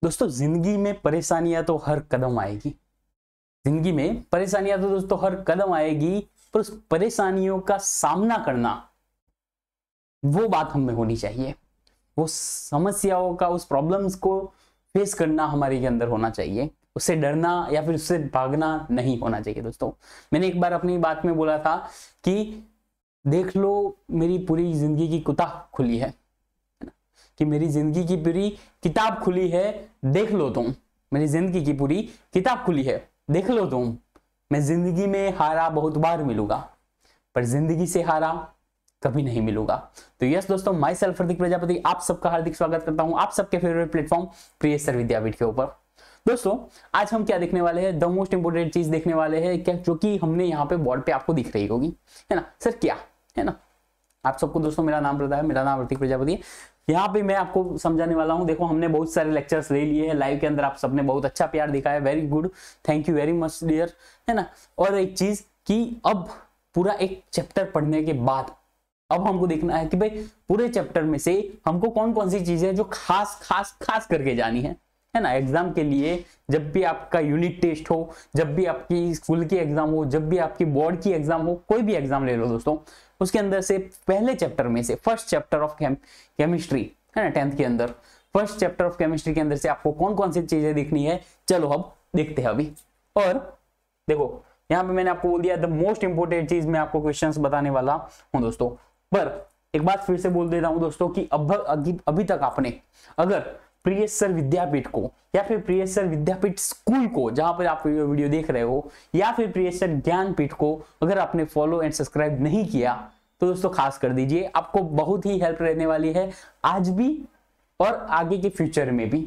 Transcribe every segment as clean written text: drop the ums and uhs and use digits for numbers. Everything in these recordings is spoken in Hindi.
दोस्तों जिंदगी में परेशानियां तो हर कदम आएगी। जिंदगी में परेशानियां तो दोस्तों हर कदम आएगी, पर उस परेशानियों का सामना करना वो बात हम में होनी चाहिए। वो समस्याओं का, उस प्रॉब्लम्स को फेस करना हमारे के अंदर होना चाहिए। उससे डरना या फिर उससे भागना नहीं होना चाहिए। दोस्तों मैंने एक बार अपनी बात में बोला था कि देख लो मेरी पूरी जिंदगी की किताब खुली है, कि मेरी जिंदगी की पूरी किताब खुली है, देख लो तुम। मेरी जिंदगी की पूरी किताब खुली है, देख लो तुम। मैं जिंदगी में हारा बहुत बार मिलूंगा, पर जिंदगी से हारा कभी नहीं मिलूंगा। तो यस दोस्तों, माई सेल्फ हार्दिक प्रजापति आप सबका हार्दिक स्वागत करता हूं आप सबके फेवरेट प्लेटफॉर्म प्रियसर विद्यापीठ के ऊपर। दोस्तों आज हम क्या देखने वाले हैं, द मोस्ट इंपोर्टेंट चीज देखने वाले हैं, क्या जो कि हमने यहाँ पे बोर्ड पे आपको दिख रही होगी, है ना सर, क्या है ना। आप सबको दोस्तों मेरा नाम पता है, मेरा नाम हार्दिक प्रजापति। यहाँ पे मैं आपको समझाने वाला हूँ। देखो हमने बहुत सारे लेक्चर्स ले लिए हैं लाइव के अंदर, आप सबने बहुत अच्छा प्यार दिखा है, very good, thank you very much dear, है ना। और एक चीज कि अब पूरा एक चैप्टर पढ़ने के बाद अब हमको देखना है कि भाई पूरे चैप्टर में से हमको कौन कौन सी चीजें जो खास खास खास करके जानी है ना। एग्जाम के लिए जब भी आपका यूनिट टेस्ट हो, जब भी आपकी स्कूल की एग्जाम हो, जब भी आपकी बोर्ड की एग्जाम हो, कोई भी एग्जाम ले लो दोस्तों, उसके अंदर से पहले चैप्टर में से फर्स्ट चैप्टर ऑफ केमिस्ट्री है ना, 10th के अंदर फर्स्ट चैप्टर ऑफ केमिस्ट्री के अंदर से आपको कौन कौन सी चीजें देखनी है, चलो अब देखते हैं अभी। और देखो यहाँ पे मैंने आपको बोल दिया द मोस्ट इंपोर्टेंट चीज मैं आपको क्वेश्चंस बताने वाला हूं दोस्तों। पर एक बात फिर से बोल देता हूं दोस्तों कि अभी तक आपने अगर प्रियसर विद्यापीठ को या फिर प्रियसर विद्यापीठ स्कूल को, जहां पर आप वीडियो देख रहे हो, या फिर प्रियसर ज्ञानपीठ को अगर आपने फॉलो एंड सब्सक्राइब नहीं किया तो दोस्तों खास कर दीजिए, आपको बहुत ही हेल्प रहने वाली है आज भी और आगे के फ्यूचर में भी।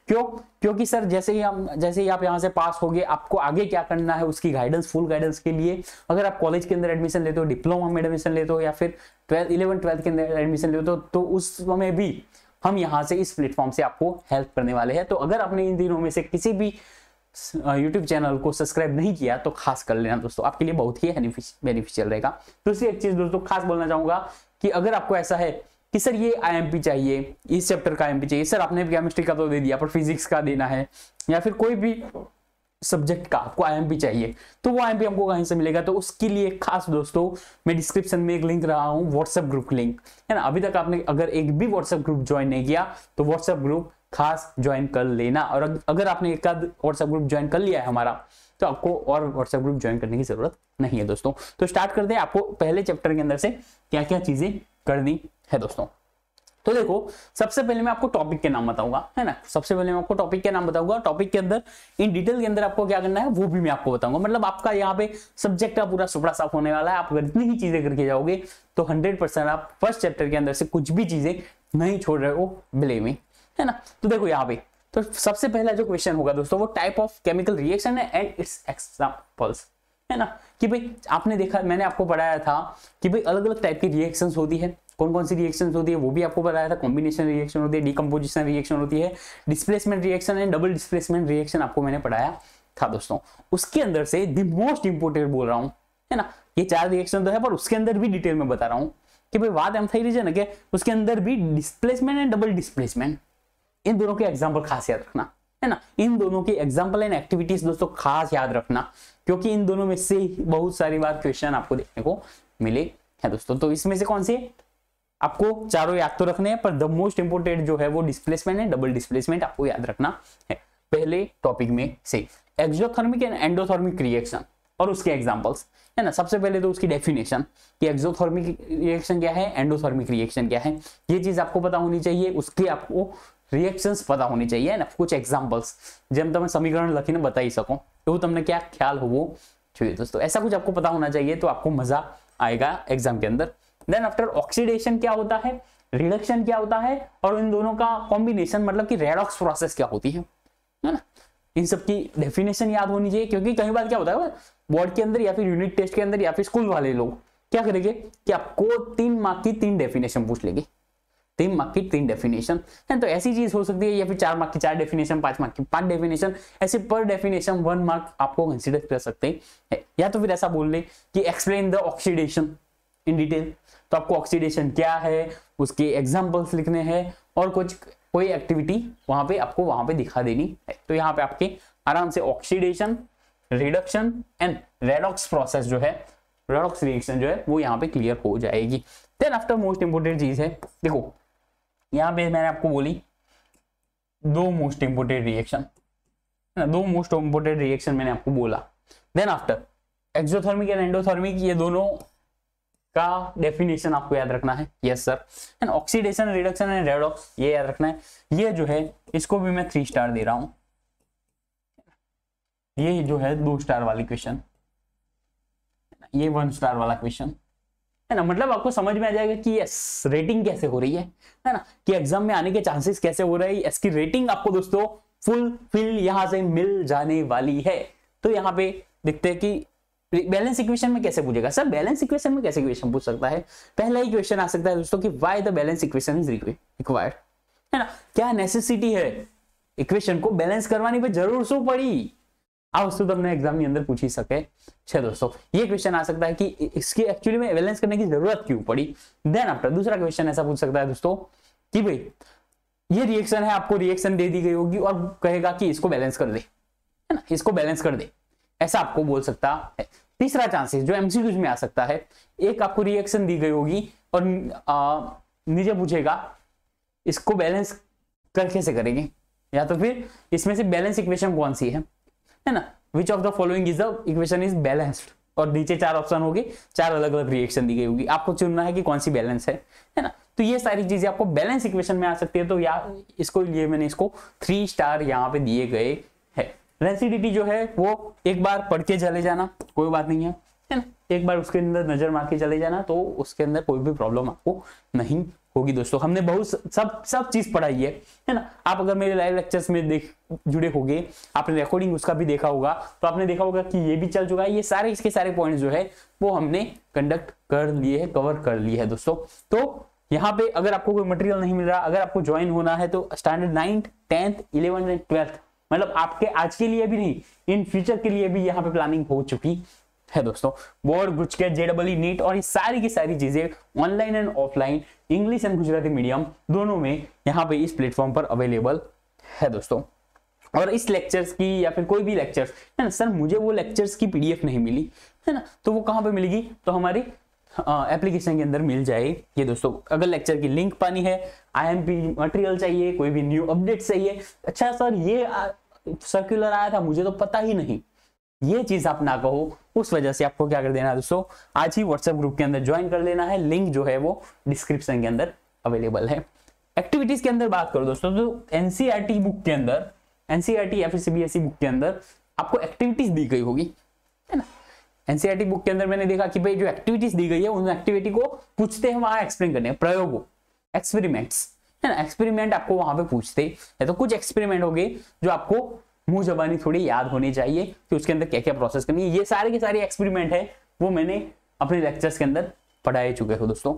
क्यों? क्योंकि सर जैसे ही आप यहां से पास हो गए, आपको आगे क्या करना है उसकी गाइडेंस, फुल गाइडेंस के लिए अगर आप कॉलेज के अंदर एडमिशन लेते हो, डिप्लोमा में एडमिशन लेते हो, या फिर 11th-12th के अंदर एडमिशन लेते हो, तो उस समय भी हम यहाँ से इस प्लेटफॉर्म से आपको हेल्प करने वाले हैं। तो अगर आपने इन दिनों में से किसी भी YouTube चैनल को सब्सक्राइब नहीं किया तो खास कर लेना दोस्तों, आपके लिए बहुत ही बेनिफिशियल रहेगा। दूसरी एक चीज दोस्तों खास बोलना चाहूंगा कि अगर आपको ऐसा है कि सर ये IMP चाहिए, इस चैप्टर का IMP चाहिए, सर आपने केमिस्ट्री का तो दे दिया पर फिजिक्स का देना है, या फिर कोई भी सब्जेक्ट का आपको IMP चाहिए, तो वो IMP हमको कहीं से मिलेगा। तो उसके लिए खास दोस्तों मैं डिस्क्रिप्शन में एक लिंक रहा हूँ, व्हाट्सएप ग्रुप लिंक, है ना। अभी तक आपने अगर एक भी व्हाट्सएप ग्रुप ज्वाइन नहीं किया तो व्हाट्सएप ग्रुप खास ज्वाइन कर लेना। और अगर आपने एक आध व्हाट्सएप ग्रुप ज्वाइन कर लिया है हमारा, तो आपको और व्हाट्सएप ग्रुप ज्वाइन करने की जरूरत नहीं है दोस्तों। तो स्टार्ट करते हैं, आपको पहले चैप्टर के अंदर से क्या क्या चीजें करनी है दोस्तों। तो देखो सबसे पहले मैं आपको टॉपिक के नाम बताऊंगा, है ना। सबसे पहले मैं आपको टॉपिक के नाम बताऊंगा, टॉपिक के अंदर इन डिटेल के अंदर आपको क्या करना है वो भी मैं आपको बताऊंगा। मतलब आपका यहाँ पे सब्जेक्ट का पूरा सुपड़ा साफ होने वाला है। आप अगर इतनी ही चीजें करके जाओगे तो 100% आप फर्स्ट चैप्टर के अंदर से कुछ भी चीजें नहीं छोड़ रहे हो, बिलीव मी, है ना। तो देखो यहाँ पे तो सबसे पहला जो क्वेश्चन होगा दोस्तों वो टाइप ऑफ केमिकल रिएक्शन है एंड इट्स एग्जांपल्स, है ना। कि भाई आपने देखा, मैंने आपको पढ़ाया था कि भाई अलग अलग टाइप की रिएक्शंस होती है, कौन कौन सी रिएक्शंस होती है वो भी आपको बताया था। कॉम्बिनेशन रिएक्शन होती है, डिकम्पोजिशन रिएक्शन होती है, displacement reaction and double displacement reaction आपको मैंने पढ़ाया था दोस्तों। उसके अंदर से द मोस्ट इंपोर्टेंट बोल रहा हूं, है ना। ये 4 रिएक्शन तो है पर उसके अंदर भी डिटेल में बता रहा हूं कि भाई वाद एम्फाइरिजन है, उसके अंदर भी डिस्प्लेसमेंट एंड डबल डिस्प्लेसमेंट, इन दोनों के एग्जाम्पल खास याद रखना, है ना। इन दोनों के एग्जाम्पल एंड एक्टिविटीज दोस्तों खास याद रखना, क्योंकि इन दोनों में से बहुत सारी बार क्वेश्चन आपको देखने को मिले हैं दोस्तों। तो इसमें से कौन से आपको चारों याद तो रखने हैं, पर द मोस्ट इंपोर्टेंट जो है वो डिस्प्लेसमेंट एंड डबल डिस्प्लेसमेंट आपको याद रखना है पहले टॉपिक में से। एक्सोथर्मिक एंड एंडोथर्मिक रिएक्शन और उसके एग्जांपल्स, है ना। सबसे पहले तो उसकी डेफिनेशन कि एक्सोथर्मिक रिएक्शन क्या है, एंडोथर्मिक रिएक्शन क्या है, ये चीज आपको पता होनी चाहिए। उसके आपको रिएक्शंस पता होनी चाहिए, है ना। कुछ एग्जांपल्स जब તમે समीकरण લખીને बताई सको तो તમને क्या ख्याल होवो चाहिए दोस्तों, ऐसा कुछ आपको पता होना चाहिए तो आपको मजा आएगा एग्जाम के अंदर। देन आफ्टर ऑक्सीडेशन क्या होता है, रिडक्शन क्या होता है, और इन दोनों का कॉम्बिनेशन मतलब कि रेडॉक्स प्रोसेस क्या होती है ना। इन सब की डेफिनेशन याद होनी चाहिए, क्योंकि कई बार क्या होता है बोर्ड के अंदर या फिर यूनिट टेस्ट के अंदर या फिर स्कूल वाले लोग क्या करेंगे कि आपको 3 मार्क की 3 डेफिनेशन पूछ लेंगे, 3 मार्क की 3 डेफिनेशन है। तो ऐसी चीज हो सकती है, या फिर 4 मार्क की 4 डेफिनेशन, 5 मार्क की 5 डेफिनेशन, ऐसे पर डेफिनेशन 1 मार्क आपको कंसीडर कर सकते हैं। या तो फिर ऐसा बोल ले कि explain the oxidation in detail, तो आपको ऑक्सीडेशन क्या है उसके एग्जांपल्स लिखने हैं और कुछ कोई एक्टिविटी वहां पे आपको वहां पे दिखा देनी है। तो यहाँ पे आपके आराम से oxidation, reduction and redox process जो है, रेडॉक्स रिएक्शन जो है वो यहाँ पे क्लियर हो जाएगी। देन आफ्टर मोस्ट इंपोर्टेंट चीज है, देखो यहाँ पे मैंने आपको बोली दो मोस्ट इंपोर्टेंट रिएक्शन, दो मोस्ट इंपोर्टेंट रिएक्शन मैंने आपको बोला। Then after exothermic and endothermic, ये दोनों का डेफिनेशन आपको याद रखना है। Yes sir. And oxidation, reduction and redox, ये याद रखना है। ये जो है इसको भी मैं 3 स्टार दे रहा हूं। ये जो है 2 स्टार वाली क्वेश्चन, ये 1 स्टार वाला क्वेश्चन है ना। मतलब आपको समझ में आ जाएगा कि यस रेटिंग कैसे हो रही है ना, कि एग्जाम में आने के चांसेस कैसे हो रहे हैं। इसकी रेटिंग आपको दोस्तों फुलफिल यहां से मिल जाने वाली है। तो यहाँ पे देखते हैं कि बैलेंस इक्वेशन में कैसे पूछेगा। सर बैलेंस इक्वेशन में कैसे क्वेश्चन पूछ सकता है? पहला ही क्वेश्चन आ सकता है दोस्तों कि why the balance equation is required, है ना। क्या नेसेसिटी है इक्वेशन को बैलेंस करवानी पे जरूर सो पड़ी। आ वस्तु तो हमने एग्जाम के अंदर पूछ ही सके। अच्छा दोस्तों, ये क्वेश्चन आ सकता है कि इसकी एक्चुअली में बैलेंस करने की जरूरत क्यों पड़ी। देन आफ्टर दूसरा क्वेश्चन ऐसा पूछ सकता है दोस्तों कि भाई ये रिएक्शन है, आपको रिएक्शन दे दी गई होगी और कहेगा कि इसको बैलेंस कर दे, है ना, इसको बैलेंस कर दे, ऐसा आपको बोल सकता है। तीसरा चांसेस जो एमसीक्यूज में आ सकता है, एक आपको रिएक्शन दी गई होगी और नीचे पूछेगा इसको बैलेंस कर कैसे करेंगे, या तो फिर इसमें से बैलेंस इक्वेशन कौन सी है ना, which of the following is the equation is balanced, और नीचे 4 ऑप्शन होगी, 4 अलग अलग रिएक्शन दी गई होगी, आपको चुनना है कि कौन सी बैलेंस है ना। तो ये सारी चीजें आपको बैलेंस इक्वेशन में आ सकती है। तो यार इसको लिए मैंने इसको 3 स्टार यहाँ पे दिए गए है। रेंसिडिटी जो है वो एक बार पढ़ के चले जाना, कोई बात नहीं है ना, एक बार उसके अंदर नजर मार के चले जाना, तो उसके अंदर कोई भी प्रॉब्लम आपको नहीं होगी। दोस्तों हमने बहुत सब चीज पढ़ाई है ना। आप अगर मेरे लाइव लेक्चर्स में जुड़े होंगे, आपने रिकॉर्डिंग उसका भी देखा होगा, तो आपने देखा होगा कि ये भी चल चुका है। ये सारे इसके सारे पॉइंट्स जो है वो हमने कंडक्ट कर लिए है, कवर कर लिए है दोस्तों। तो यहाँ पे अगर आपको कोई मटेरियल नहीं मिल रहा, अगर आपको ज्वाइन होना है तो standard 9th 10th 11th and 12th, मतलब आपके आज के लिए भी नहीं, इन फ्यूचर के लिए भी यहाँ पे प्लानिंग हो चुकी है दोस्तों। बोर्ड, गुजकेट, जेडबलई, नीट और ये सारी की सारी चीजें online and offline, English and Gujarati medium दोनों में यहाँ पे इस प्लेटफॉर्म पर अवेलेबल है दोस्तों। और इस लेक्चर्स की या फिर कोई भी लेक्चर्स है ना, सर मुझे वो लेक्चर्स की पीडीएफ नहीं मिली है ना, तो वो कहाँ पे मिलेगी, तो हमारी एप्लीकेशन के अंदर मिल जाएगी दोस्तों। अगर लेक्चर की लिंक पानी है, आईएमपी मटेरियल चाहिए, कोई भी न्यू अपडेट चाहिए, अच्छा सर ये सर्कुलर आया था मुझे तो पता ही नहीं, ये चीज आप ना कहो, उस वजह से आपको क्या कर देना है दोस्तों, आज ही व्हाट्सएप ग्रुप के अंदर ज्वाइन कर लेना है। लिंक जो है वो डिस्क्रिप्शन के अंदर अवेलेबल है। एक्टिविटीज के अंदर बात करो दोस्तों, तो एनसीईआरटी बुक के अंदर, एनसीईआरटी या फिर सीबीएसई बुक के अंदर आपको एक्टिविटीज दी गई होगी, है ना। एनसीईआरटी बुक के अंदर मैंने देखा कि भाई जो एक्टिविटीज दी गई है उन एक्टिविटी को पूछते हैं वहां एक्सप्लेन करने, प्रयोगों, एक्सपेरिमेंट्स, है ना, एक्सपेरिमेंट आपको वहां पे पूछते हैं। तो कुछ एक्सपेरिमेंट हो गए जो आपको मुंह जबानी थोड़ी याद होनी चाहिए कि उसके अंदर क्या क्या प्रोसेस करनी है। ये सारे के सारे एक्सपेरिमेंट है वो मैंने अपने लेक्चर्स के अंदर पढ़ाए चुके हो दोस्तों।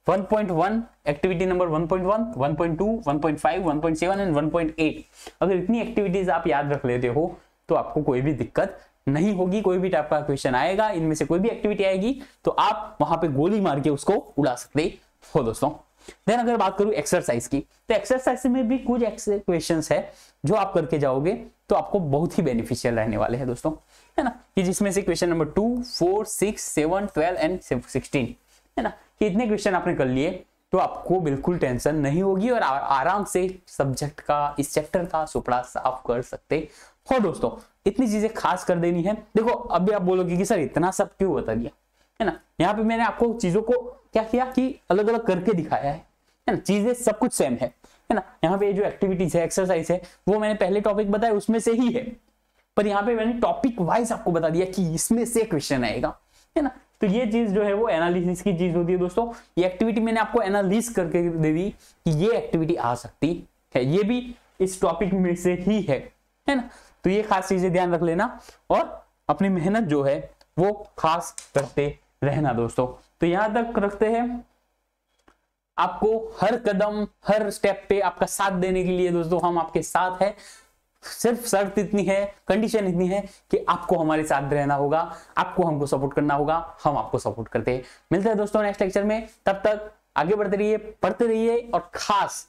1.1 एक्टिविटी नंबर 1.1, 1.2, 1.5, 1.7 एंड 1.8, अगर इतनी एक्टिविटीज आप याद रख लेते हो तो आपको कोई भी दिक्कत नहीं होगी। कोई भी टाइप का क्वेश्चन आएगा, इनमें से कोई भी एक्टिविटी आएगी तो आप वहां पे गोली मार के उसको उड़ा सकते हो दोस्तों। देन अगर बात करूं एक्सरसाइज की, तो एक्सरसाइज में भी कुछ क्वेश्चंस है जो आप करके जाओगे तो आपको बहुत ही बेनिफिशियल रहने वाले हैं दोस्तों, है ना, कि जिसमें से क्वेश्चन नंबर 2, 4, 6, 7, 12 एंड 16, है ना, कि इतने क्वेश्चन आपने कर लिए तो आपको बिल्कुल टेंशन नहीं होगी और आराम से सब्जेक्ट का, इस चैप्टर का सुपड़ा साफ कर सकते हो दोस्तों। इतनी चीजें खास कर देनी है। देखो अभी आप बोलोगे कि सर इतना सब क्यों बता दिया, है ना, यहाँ पे मैंने आपको चीजों को क्या किया कि अलग अलग करके दिखाया है ना, चीजें सब कुछ सेम है ना। यहाँ पे जो एक्टिविटीज है, एक्सरसाइज है, वो मैंने पहले टॉपिक बताया उसमें से ही है, पर यहाँ पे मैंने टॉपिक वाइज आपको बता दिया कि इसमें से क्वेश्चन आएगा, है ना। तो ये चीज जो है वो एनालिसिस की चीज होती है दोस्तों। ये एक्टिविटी मैंने आपको एनालिस करके दे दी कि ये एक्टिविटी आ सकती है, ये भी इस टॉपिक में से ही है ना। तो ये खास चीजें ध्यान रख लेना और अपनी मेहनत जो है वो खास करते रहना दोस्तों। तो यहां तक रखते हैं, आपको हर कदम हर स्टेप पे आपका साथ देने के लिए दोस्तों हम आपके साथ है। सिर्फ शर्त इतनी है, कंडीशन इतनी है कि आपको हमारे साथ रहना होगा, आपको हमको सपोर्ट करना होगा, हम आपको सपोर्ट करते हैं। मिलते हैं दोस्तों नेक्स्ट लेक्चर में, तब तक आगे बढ़ते रहिए, पढ़ते रहिए और खास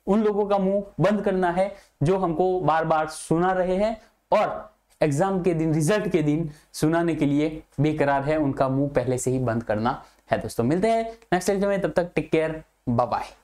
उन लोगों का मुंह बंद करना है जो हमको बार बार सुना रहे हैं और एग्जाम के दिन, रिजल्ट के दिन सुनाने के लिए बेकरार है, उनका मुंह पहले से ही बंद करना है। दोस्तों मिलते हैं नेक्स्ट लेक्चर में, तब तक टेक केयर, बाय बाय।